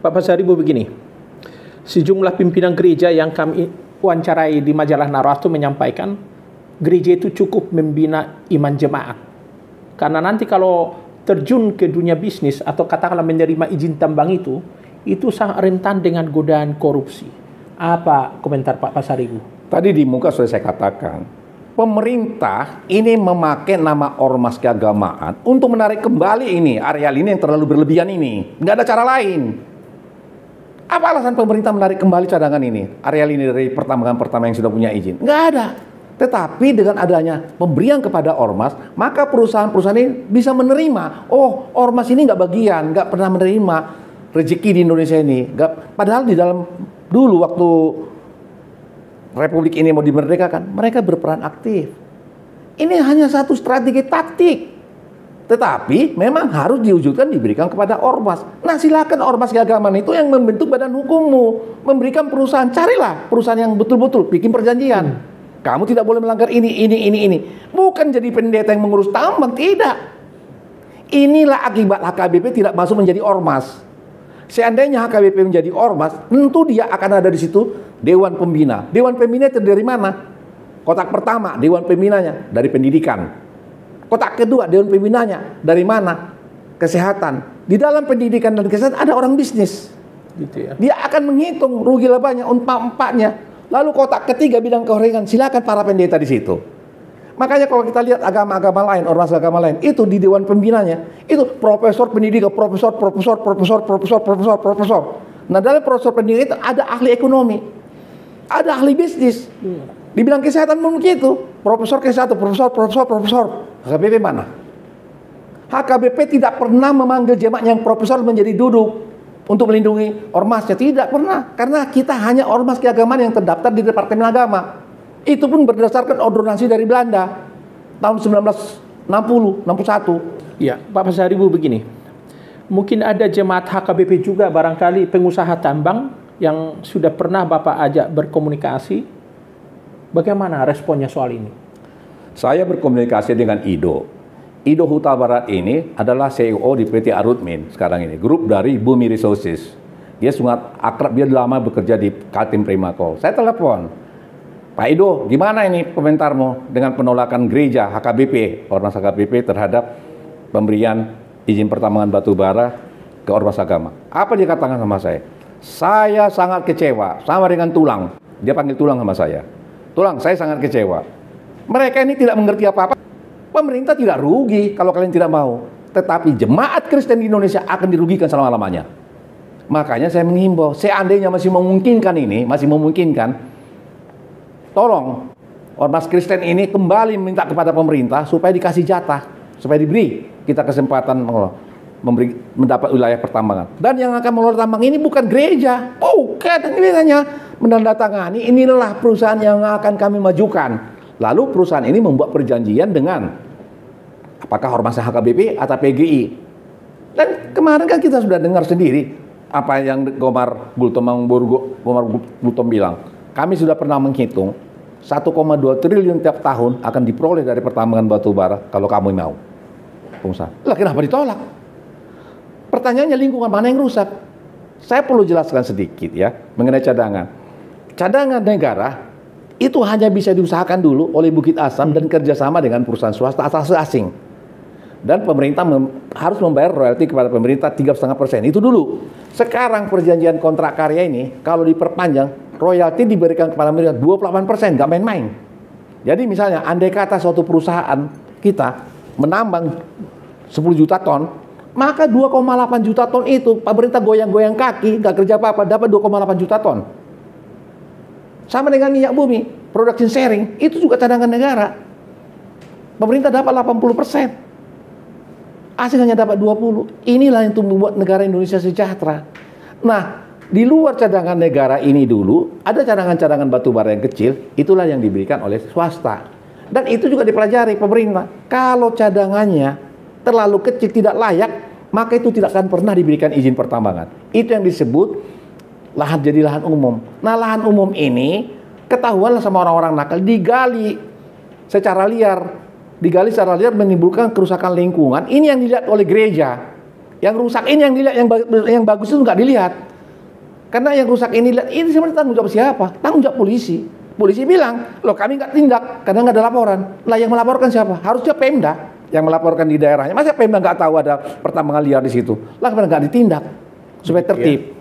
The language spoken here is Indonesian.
Pak Pasaribu begini, sejumlah pimpinan gereja yang kami wawancarai di majalah Naratu menyampaikan gereja itu cukup membina iman jemaat. Karena nanti kalau terjun ke dunia bisnis atau katakanlah menerima izin tambang itu sangat rentan dengan godaan korupsi. Apa komentar Pak Pasaribu? Tadi di muka sudah saya katakan, pemerintah ini memakai nama ormas keagamaan untuk menarik kembali ini areal ini yang terlalu berlebihan ini. Nggak ada cara lain. Apa alasan pemerintah menarik kembali cadangan ini, areal ini dari pertambangan yang sudah punya izin? Nggak ada. Tetapi dengan adanya pemberian kepada ormas, maka perusahaan-perusahaan ini bisa menerima. Oh, ormas ini nggak bagian, nggak pernah menerima rezeki di Indonesia ini. Padahal di dalam dulu waktu Republik ini mau dimerdekakan, mereka berperan aktif. Ini hanya satu strategi taktik. Tetapi memang harus diwujudkan diberikan kepada ormas. Nah, silakan ormas keagamaan itu yang membentuk badan hukummu, memberikan perusahaan, carilah perusahaan yang betul-betul bikin perjanjian. Kamu tidak boleh melanggar ini. Bukan jadi pendeta yang mengurus tambang, tidak. Inilah akibat HKBP tidak masuk menjadi ormas. Seandainya HKBP menjadi ormas, tentu dia akan ada di situ Dewan Pembina. Dewan Pembina itu dari mana? Kotak pertama, Dewan Pembinanya dari pendidikan. Kotak kedua, Dewan Pembinanya dari mana? Kesehatan. Di dalam pendidikan dan kesehatan ada orang bisnis. Gitu ya. Dia akan menghitung rugi labanya, empat-empatnya. Lalu kotak ketiga bidang kerohanian, silakan para pendeta di situ. Makanya kalau kita lihat agama-agama lain, ormas agama lain, itu di Dewan Pembinanya, itu profesor pendidikan, profesor. Nah, dalam profesor pendidikan itu ada ahli ekonomi, ada ahli bisnis. Di bidang kesehatan mungkin itu, profesor kesehatan, profesor. HKBP mana? HKBP tidak pernah memanggil jemaat yang profesor menjadi duduk untuk melindungi ormasnya, tidak pernah. Karena kita hanya ormas keagamaan yang terdaftar di Departemen Agama. Itu pun berdasarkan ordonansi dari Belanda tahun 1961. Ya, Pak Pasaribu begini. Mungkin ada jemaat HKBP juga barangkali pengusaha tambang yang sudah pernah Bapak ajak berkomunikasi. Bagaimana responnya soal ini? Saya berkomunikasi dengan Ido. Ido Huta Barat ini adalah CEO di PT Arutmin sekarang ini, grup dari Bumi Resources. Dia sangat akrab, dia lama bekerja di Kaltim Primako. Saya telepon, Pak Ido, gimana ini komentarmu dengan penolakan gereja HKBP, ormas HKBP terhadap pemberian izin pertambangan batu bara ke ormas agama? Apa dia katakan sama saya? Saya sangat kecewa, sama dengan Tulang. Dia panggil Tulang sama saya. Tulang, saya sangat kecewa. Mereka ini tidak mengerti apa-apa. Pemerintah tidak rugi kalau kalian tidak mau. Tetapi jemaat Kristen di Indonesia akan dirugikan selama-lamanya. Makanya saya menghimbau, seandainya masih memungkinkan, tolong ormas Kristen ini kembali minta kepada pemerintah supaya dikasih jatah, supaya diberi kita kesempatan mendapat wilayah pertambangan. Dan yang akan mengelola tambang ini bukan gereja, bukan, ini hanya menandatangani, inilah perusahaan yang akan kami majukan. Lalu perusahaan ini membuat perjanjian dengan apakah ormas HKBP atau PGI. Dan kemarin kan kita sudah dengar sendiri apa yang Gomar Gultom bilang. Kami sudah pernah menghitung 1,2 triliun tiap tahun akan diperoleh dari pertambangan batu bara kalau kamu mau. Pengusaha. Lah kenapa ditolak? Pertanyaannya lingkungan mana yang rusak? Saya perlu jelaskan sedikit ya mengenai cadangan. Cadangan negara itu hanya bisa diusahakan dulu oleh Bukit Asam dan kerjasama dengan perusahaan swasta asing. Dan pemerintah harus membayar royalti kepada pemerintah 3,5%. Itu dulu. Sekarang perjanjian kontrak karya ini kalau diperpanjang, royalti diberikan kepada mereka 28%, nggak main-main. Jadi misalnya andai kata suatu perusahaan kita menambang 10 juta ton, maka 2,8 juta ton itu pemerintah goyang-goyang kaki, nggak kerja apa-apa, dapat 2,8 juta ton. Sama dengan minyak bumi, production sharing, itu juga cadangan negara. Pemerintah dapat 80%. Asing hanya dapat 20%. Inilah yang membuat negara Indonesia sejahtera. Nah, di luar cadangan negara ini dulu, ada cadangan-cadangan batu bara yang kecil, itulah yang diberikan oleh swasta. Dan itu juga dipelajari pemerintah. Kalau cadangannya terlalu kecil, tidak layak, maka itu tidak akan pernah diberikan izin pertambangan. Itu yang disebut lahan jadi lahan umum. Nah, lahan umum ini ketahuanlah sama orang-orang nakal digali secara liar. Digali secara liar menimbulkan kerusakan lingkungan. Ini yang dilihat oleh gereja. Yang rusak ini yang dilihat, yang bagus itu nggak dilihat. Karena yang rusak ini, lihat ini sebenarnya tanggung jawab siapa? Tanggung jawab polisi. Polisi bilang, loh kami nggak tindak karena nggak ada laporan. Lah yang melaporkan siapa? Harusnya Pemda yang melaporkan di daerahnya. Masa Pemda nggak tahu ada pertambangan liar di situ? Lah kenapa nggak ditindak supaya tertib?